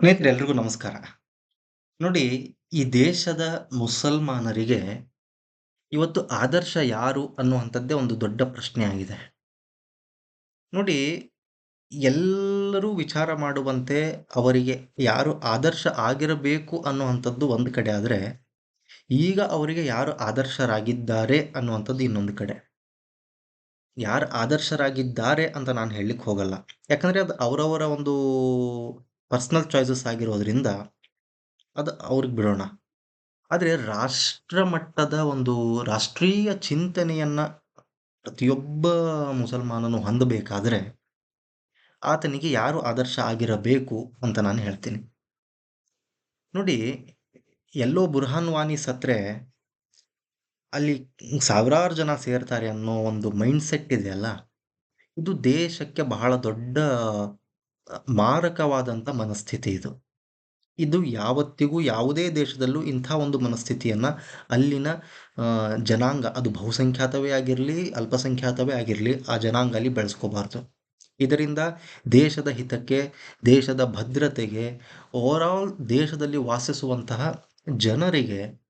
ಸ್ನೇಹಿತರೆ ಎಲ್ರಿಗೂ ನಮಸ್ಕಾರ. ನೋಡಿ, ಈ ದೇಶದ ಮುಸಲ್ಮಾನರಿಗೆ ಇವತ್ತು ಆದರ್ಶ ಯಾರು ಅನ್ನುವಂಥದ್ದೇ ಒಂದು ದೊಡ್ಡ ಪ್ರಶ್ನೆ ಆಗಿದೆ. ನೋಡಿ, ಎಲ್ಲರೂ ವಿಚಾರ ಮಾಡುವಂತೆ ಅವರಿಗೆ ಯಾರು ಆದರ್ಶ ಆಗಿರಬೇಕು ಅನ್ನುವಂಥದ್ದು ಒಂದು ಕಡೆ ಆದ್ರೆ, ಈಗ ಅವರಿಗೆ ಯಾರು ಆದರ್ಶರಾಗಿದ್ದಾರೆ ಅನ್ನುವಂಥದ್ದು ಇನ್ನೊಂದು ಕಡೆ. ಯಾರು ಆದರ್ಶರಾಗಿದ್ದಾರೆ ಅಂತ ನಾನು ಹೇಳಲಿಕ್ಕೆ ಹೋಗಲ್ಲ. ಯಾಕಂದ್ರೆ ಅದು ಅವರವರ ಒಂದು ಪರ್ಸನಲ್ ಚಾಯ್ಸಸ್ ಆಗಿರೋದ್ರಿಂದ ಅದು ಅವ್ರಿಗೆ ಬಿಡೋಣ. ಆದರೆ ರಾಷ್ಟ್ರ ಮಟ್ಟದ ಒಂದು ರಾಷ್ಟ್ರೀಯ ಚಿಂತನೆಯನ್ನ ಪ್ರತಿಯೊಬ್ಬ ಮುಸಲ್ಮಾನನು ಹೊಂದಬೇಕಾದ್ರೆ ಆತನಿಗೆ ಯಾರು ಆದರ್ಶ ಆಗಿರಬೇಕು ಅಂತ ನಾನು ಹೇಳ್ತೀನಿ. ನೋಡಿ, ಎಲ್ಲೋ ಬುರ್ಹಾನ್ ವಾನಿ ಸತ್ರೆ ಅಲ್ಲಿ ಸಾವಿರಾರು ಜನ ಸೇರ್ತಾರೆ ಅನ್ನೋ ಒಂದು ಮೈಂಡ್ ಸೆಟ್ ಇದೆಯಲ್ಲ, ಇದು ದೇಶಕ್ಕೆ ಬಹಳ ದೊಡ್ಡ ಮಾರಕವಾದಂಥ ಮನಸ್ಥಿತಿ ಇದು. ಇದು ಯಾವತ್ತಿಗೂ ಯಾವುದೇ ದೇಶದಲ್ಲೂ ಇಂಥ ಒಂದು ಮನಸ್ಥಿತಿಯನ್ನ ಅಲ್ಲಿನ ಜನಾಂಗ, ಅದು ಬಹುಸಂಖ್ಯಾತವೇ ಆಗಿರಲಿ ಅಲ್ಪಸಂಖ್ಯಾತವೇ ಆಗಿರಲಿ, ಆ ಜನಾಂಗ ಅಲ್ಲಿ ಬೆಳೆಸ್ಕೋಬಾರ್ದು. ಇದರಿಂದ ದೇಶದ ಹಿತಕ್ಕೆ, ದೇಶದ ಭದ್ರತೆಗೆ, ಓವರಾಲ್ ದೇಶದಲ್ಲಿ ವಾಸಿಸುವಂತಹ ಜನರಿಗೆ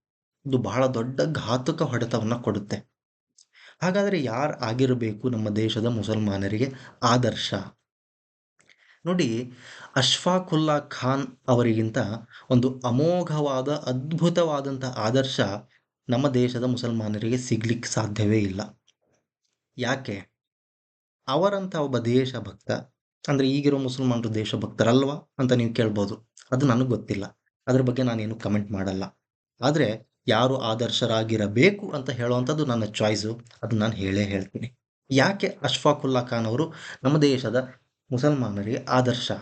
ಇದು ಬಹಳ ದೊಡ್ಡ ಘಾತಕ ಹೊಡೆತವನ್ನ ಕೊಡುತ್ತೆ. ಹಾಗಾದ್ರೆ ಯಾರು ಆಗಿರಬೇಕು ನಮ್ಮ ದೇಶದ ಮುಸಲ್ಮಾನರಿಗೆ ಆದರ್ಶ? ನೋಡಿ, ಅಶ್ಫಾಕುಲ್ಲಾ ಖಾನ್ ಅವರಿಗಿಂತ ಒಂದು ಅಮೋಘವಾದ ಅದ್ಭುತವಾದಂಥ ಆದರ್ಶ ನಮ್ಮ ದೇಶದ ಮುಸಲ್ಮಾನರಿಗೆ ಸಿಗ್ಲಿಕ್ಕೆ ಸಾಧ್ಯವೇ ಇಲ್ಲ. ಯಾಕೆ? ಅವರಂಥ ಒಬ್ಬ ದೇಶಭಕ್ತ, ಅಂದ್ರೆ ಈಗಿರೋ ಮುಸಲ್ಮಾನರು ದೇಶಭಕ್ತರಲ್ವಾ ಅಂತ ನೀವು ಕೇಳ್ಬೋದು. ಅದು ನನಗೆ ಗೊತ್ತಿಲ್ಲ. ಅದ್ರ ಬಗ್ಗೆ ನಾನೇನು ಕಮೆಂಟ್ ಮಾಡಲ್ಲ. ಆದ್ರೆ ಯಾರು ಆದರ್ಶರಾಗಿರಬೇಕು ಅಂತ ಹೇಳುವಂಥದ್ದು ನನ್ನ ಚಾಯ್ಸು. ಅದು ನಾನು ಹೇಳೇ ಹೇಳ್ತೀನಿ. ಯಾಕೆ ಅಶ್ಫಾಕುಲ್ಲಾ ಖಾನ್ ಅವರು ನಮ್ಮ ದೇಶದ ಮುಸಲ್ಮಾನರಿಗೆ ಆದರ್ಶ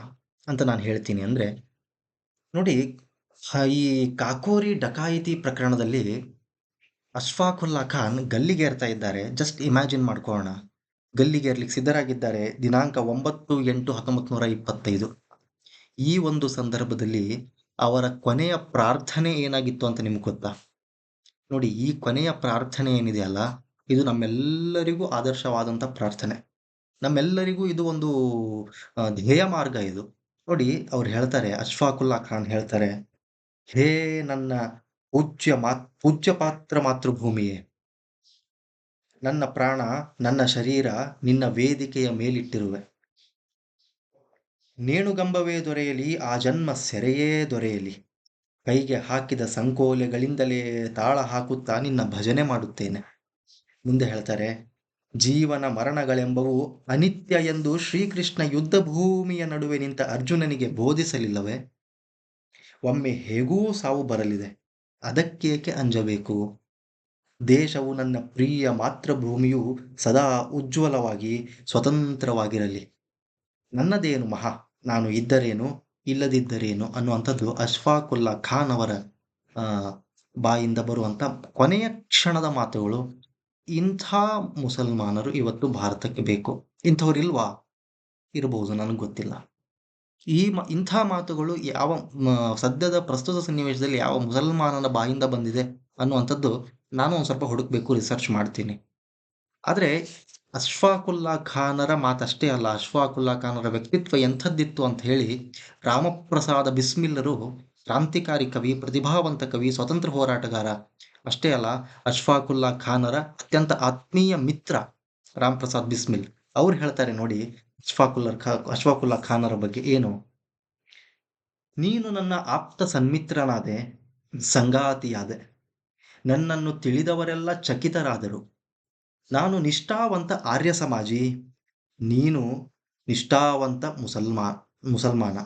ಅಂತ ನಾನು ಹೇಳ್ತೀನಿ ಅಂದ್ರೆ, ನೋಡಿ, ಈ ಕಾಕೋರಿ ಡಕಾಯಿತಿ ಪ್ರಕರಣದಲ್ಲಿ ಅಶ್ಫಾಕುಲ್ಲಾ ಖಾನ್ ಗಲ್ಲಿಗೇರ್ತಾ ಇದ್ದಾರೆ. ಜಸ್ಟ್ ಇಮ್ಯಾಜಿನ್ ಮಾಡ್ಕೊಳ್ಳೋಣ. ಗಲ್ಲಿಗೇರ್ಲಿಕ್ಕೆ ಸಿದ್ಧರಾಗಿದ್ದಾರೆ. ದಿನಾಂಕ 9/8/1925. ಈ ಒಂದು ಸಂದರ್ಭದಲ್ಲಿ ಅವರ ಕೊನೆಯ ಪ್ರಾರ್ಥನೆ ಏನಾಗಿತ್ತು ಅಂತ ನಿಮ್ಗೆ ಗೊತ್ತಾ? ನೋಡಿ, ಈ ಕೊನೆಯ ಪ್ರಾರ್ಥನೆ ಏನಿದೆಯಲ್ಲ, ಇದು ನಮ್ಮೆಲ್ಲರಿಗೂ ಆದರ್ಶವಾದಂಥ ಪ್ರಾರ್ಥನೆ. ನಮ್ಮೆಲ್ಲರಿಗೂ ಇದು ಒಂದು ಧ್ಯೇಯ ಮಾರ್ಗ ಇದು. ನೋಡಿ, ಅವ್ರು ಹೇಳ್ತಾರೆ, ಅಶ್ಫಾಕುಲ್ಲಾ ಖಾನ್ ಹೇಳ್ತಾರೆ, ಹೇ ನನ್ನ ಪೂಜ್ಯ ಪಾತ್ರ ಮಾತೃಭೂಮಿಯೇ, ನನ್ನ ಪ್ರಾಣ, ನನ್ನ ಶರೀರ ನಿನ್ನ ವೇದಿಕೆಯ ಮೇಲಿಟ್ಟಿರುವೆ. ನೇಣುಗಂಬವೇ ದೊರೆಯಲಿ, ಆ ಜನ್ಮ ಸೆರೆಯೇ ದೊರೆಯಲಿ, ಕೈಗೆ ಹಾಕಿದ ಸಂಕೋಲೆಗಳಿಂದಲೇ ತಾಳ ಹಾಕುತ್ತಾ ನಿನ್ನ ಭಜನೆ ಮಾಡುತ್ತೇನೆ. ಮುಂದೆ ಹೇಳ್ತಾರೆ, ಜೀವನ ಮರಣಗಳೆಂಬವು ಅನಿತ್ಯ ಎಂದು ಶ್ರೀಕೃಷ್ಣ ಯುದ್ಧ ಭೂಮಿಯ ನಡುವೆ ನಿಂತ ಅರ್ಜುನನಿಗೆ ಬೋಧಿಸಲಿಲ್ಲವೇ? ಒಮ್ಮೆ ಹೇಗೂ ಸಾವು ಬರಲಿದೆ, ಅದಕ್ಕೇಕೆ ಅಂಜಬೇಕು? ದೇಶವು ನನ್ನ ಪ್ರಿಯ ಮಾತೃಭೂಮಿಯು ಸದಾ ಉಜ್ವಲವಾಗಿ ಸ್ವತಂತ್ರವಾಗಿರಲಿ. ನನ್ನದೇನು ಮಹಾ, ನಾನು ಇದ್ದರೇನು ಇಲ್ಲದಿದ್ದರೇನು ಅನ್ನುವಂಥದ್ದು ಅಶ್ಫಾಕುಲ್ಲಾ ಖಾನ್ ಅವರ ಆ, ಬಾಯಿಂದ ಬರುವಂತ ಕೊನೆಯ ಕ್ಷಣದ ಮಾತುಗಳು. ಇಂಥ ಮುಸಲ್ಮಾನರು ಇವತ್ತು ಭಾರತಕ್ಕೆ ಬೇಕು. ಇಂಥವ್ರಿಲ್ವಾ? ಇರಬಹುದು, ನನಗೆ ಗೊತ್ತಿಲ್ಲ. ಇಂಥ ಮಾತುಗಳು ಯಾವ ಸದ್ಯದ ಪ್ರಸ್ತುತ ಸನ್ನಿವೇಶದಲ್ಲಿ ಯಾವ ಮುಸಲ್ಮಾನನ ಬಾಯಿಂದ ಬಂದಿದೆ ಅನ್ನುವಂಥದ್ದು ನಾನು ಒಂದು ಸ್ವಲ್ಪ ಹುಡುಕ್ಬೇಕು, ರಿಸರ್ಚ್ ಮಾಡ್ತೀನಿ. ಆದ್ರೆ ಅಶ್ಫಾಕುಲ್ಲಾ ಖಾನರ ಮಾತಷ್ಟೇ ಅಲ್ಲ, ಅಶ್ಫಾಕುಲ್ಲಾ ಖಾನರ ವ್ಯಕ್ತಿತ್ವ ಎಂಥದ್ದಿತ್ತು ಅಂತ ಹೇಳಿ ರಾಮಪ್ರಸಾದ ಬಿಸ್ಮಿಲ್ಲರು, ಕ್ರಾಂತಿಕಾರಿ ಕವಿ, ಪ್ರತಿಭಾವಂತ ಕವಿ, ಸ್ವತಂತ್ರ ಹೋರಾಟಗಾರ ಅಷ್ಟೇ ಅಲ್ಲ, ಅಶ್ಫಾಕುಲ್ಲಾ ಖಾನರ ಅತ್ಯಂತ ಆತ್ಮೀಯ ಮಿತ್ರ ರಾಮ್ ಪ್ರಸಾದ್ ಬಿಸ್ಮಿಲ್ ಅವ್ರು ಹೇಳ್ತಾರೆ ನೋಡಿ, ಅಶ್ಫಾಕುಲ್ಲಾ ಖಾನರ ಬಗ್ಗೆ ಏನು: ನೀನು ನನ್ನ ಆಪ್ತ ಸನ್ಮಿತ್ರನಾದೆ, ಸಂಗಾತಿಯಾದೆ. ನನ್ನನ್ನು ತಿಳಿದವರೆಲ್ಲ ಚಕಿತರಾದರು. ನಾನು ನಿಷ್ಠಾವಂತ ಆರ್ಯ ಸಮಾಜಿ, ನೀನು ನಿಷ್ಠಾವಂತ ಮುಸಲ್ಮಾನ.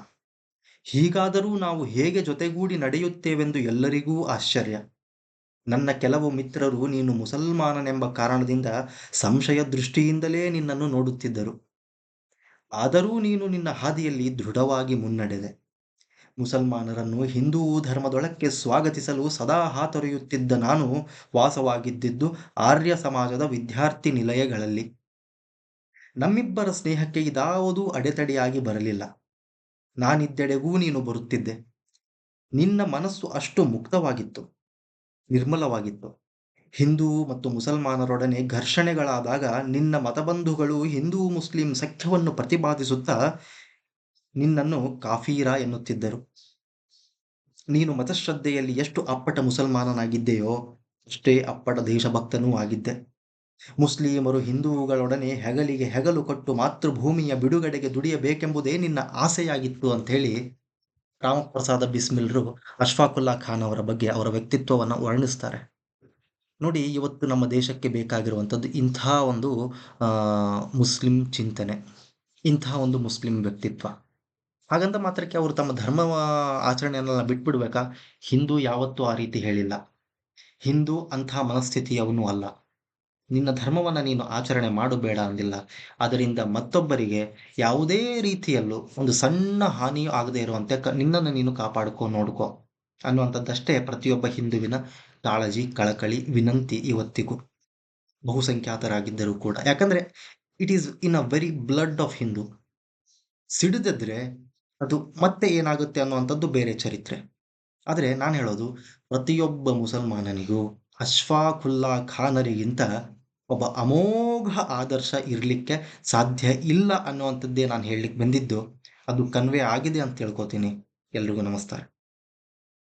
ಹೀಗಾದರೂ ನಾವು ಹೇಗೆ ಜೊತೆಗೂಡಿ ನಡೆಯುತ್ತೇವೆಂದು ಎಲ್ಲರಿಗೂ ಆಶ್ಚರ್ಯ. ನನ್ನ ಕೆಲವು ಮಿತ್ರರು ನೀನು ಮುಸಲ್ಮಾನನೆಂಬ ಕಾರಣದಿಂದ ಸಂಶಯ ದೃಷ್ಟಿಯಿಂದಲೇ ನಿನ್ನನ್ನು ನೋಡುತ್ತಿದ್ದರು. ಆದರೂ ನೀನು ನಿನ್ನ ಹಾದಿಯಲ್ಲಿ ದೃಢವಾಗಿ ಮುನ್ನಡೆದೆ. ಮುಸಲ್ಮಾನರನ್ನು ಹಿಂದೂ ಧರ್ಮದೊಳಕ್ಕೆ ಸ್ವಾಗತಿಸಲು ಸದಾ ಹಾತೊರೆಯುತ್ತಿದ್ದ ನಾನು ವಾಸವಾಗಿದ್ದಿದ್ದು ಆರ್ಯ ಸಮಾಜದ ವಿದ್ಯಾರ್ಥಿ ನಿಲಯಗಳಲ್ಲಿ. ನಮ್ಮಿಬ್ಬರ ಸ್ನೇಹಕ್ಕೆ ಇದಾವುದೂ ಅಡೆತಡೆಯಾಗಿ ಬರಲಿಲ್ಲ. ನಾನಿದ್ದೆಡೆಗೂ ನೀನು ಬರುತ್ತಿದ್ದೆ. ನಿನ್ನ ಮನಸ್ಸು ಅಷ್ಟು ಮುಕ್ತವಾಗಿತ್ತು, ನಿರ್ಮಲವಾಗಿತ್ತು. ಹಿಂದೂ ಮತ್ತು ಮುಸಲ್ಮಾನರೊಡನೆ ಘರ್ಷಣೆಗಳಾದಾಗ ನಿನ್ನ ಮತಬಂಧುಗಳು ಹಿಂದೂ ಮುಸ್ಲಿಂ ಸಖ್ಯವನ್ನು ಪ್ರತಿಪಾದಿಸುತ್ತಾ ನಿನ್ನನ್ನು ಕಾಫೀರ ಎನ್ನುತ್ತಿದ್ದರು. ನೀನು ಮತಶ್ರದ್ಧೆಯಲ್ಲಿ ಎಷ್ಟು ಅಪ್ಪಟ ಮುಸಲ್ಮಾನನಾಗಿದ್ದೆಯೋ ಅಷ್ಟೇ ಅಪ್ಪಟ ದೇಶಭಕ್ತನೂ ಆಗಿದ್ದೆ. ಮುಸ್ಲಿಮರು ಹಿಂದೂಗಳೊಡನೆ ಹೆಗಲಿಗೆ ಹೆಗಲು ಕೊಟ್ಟು ಮಾತೃಭೂಮಿಯ ಬಿಡುಗಡೆಗೆ ದುಡಿಯಬೇಕೆಂಬುದೇ ನಿನ್ನ ಆಸೆಯಾಗಿತ್ತು ಅಂಥೇಳಿ ರಾಮಪ್ರಸಾದ ಬಿಸ್ಮಿಲ್ರು ಅಶ್ಫಾಕುಲ್ಲಾ ಖಾನ್ ಅವರ ಬಗ್ಗೆ ಅವರ ವ್ಯಕ್ತಿತ್ವವನ್ನು ವರ್ಣಿಸ್ತಾರೆ. ನೋಡಿ, ಇವತ್ತು ನಮ್ಮ ದೇಶಕ್ಕೆ ಬೇಕಾಗಿರುವಂಥದ್ದು ಇಂಥ ಒಂದು ಆ, ಮುಸ್ಲಿಂ ಚಿಂತನೆ, ಇಂಥ ಒಂದು ಮುಸ್ಲಿಂ ವ್ಯಕ್ತಿತ್ವ. ಹಾಗಂತ ಮಾತ್ರಕ್ಕೆ ಅವರು ತಮ್ಮ ಧರ್ಮ ಆಚರಣೆಯನ್ನೆಲ್ಲ ಬಿಟ್ಬಿಡ್ಬೇಕಾ? ಹಿಂದೂ ಯಾವತ್ತೂ ಆ ರೀತಿ ಹೇಳಿಲ್ಲ. ಹಿಂದೂ ಅಂಥ ಮನಸ್ಥಿತಿಯವನು ಅಲ್ಲ. ನಿನ್ನ ಧರ್ಮವನ್ನು ನೀನು ಆಚರಣೆ ಮಾಡಬೇಡ ಅಂದಿಲ್ಲ. ಅದರಿಂದ ಮತ್ತೊಬ್ಬರಿಗೆ ಯಾವುದೇ ರೀತಿಯಲ್ಲೂ ಒಂದು ಸಣ್ಣ ಹಾನಿಯೂ ಆಗದೇ ಇರುವಂತೆ ನಿನ್ನನ್ನು ನೀನು ಕಾಪಾಡ್ಕೋ, ನೋಡ್ಕೋ ಅನ್ನುವಂಥದ್ದಷ್ಟೇ ಪ್ರತಿಯೊಬ್ಬ ಹಿಂದುವಿನ ಕಾಳಜಿ, ಕಳಕಳಿ, ವಿನಂತಿ ಇವತ್ತಿಗೂ, ಬಹುಸಂಖ್ಯಾತರಾಗಿದ್ದರೂ ಕೂಡ. ಯಾಕಂದ್ರೆ it is in a very blood of Hindu. ಸಿಡಿದಿದ್ರೆ ಅದು ಮತ್ತೆ ಏನಾಗುತ್ತೆ ಅನ್ನುವಂಥದ್ದು ಬೇರೆ ಚರಿತ್ರೆ. ಆದರೆ ನಾನು ಹೇಳೋದು, ಪ್ರತಿಯೊಬ್ಬ ಮುಸಲ್ಮಾನನಿಗೂ ಅಶ್ಫಾಕುಲ್ಲಾ ಖಾನರಿಗಿಂತ ಒಬ್ಬ ಅಮೋಘ ಆದರ್ಶ ಇರಲಿಕ್ಕೆ ಸಾಧ್ಯ ಇಲ್ಲ ಅನ್ನುವಂಥದ್ದೇ ನಾನು ಹೇಳಲಿಕ್ಕೆ ಬಂದಿದ್ದು. ಅದು ಕನ್ವೆ ಆಗಿದೆ ಅಂತ ತಿಳ್ಕೊತೀನಿ. ಎಲ್ರಿಗೂ ನಮಸ್ಕಾರ.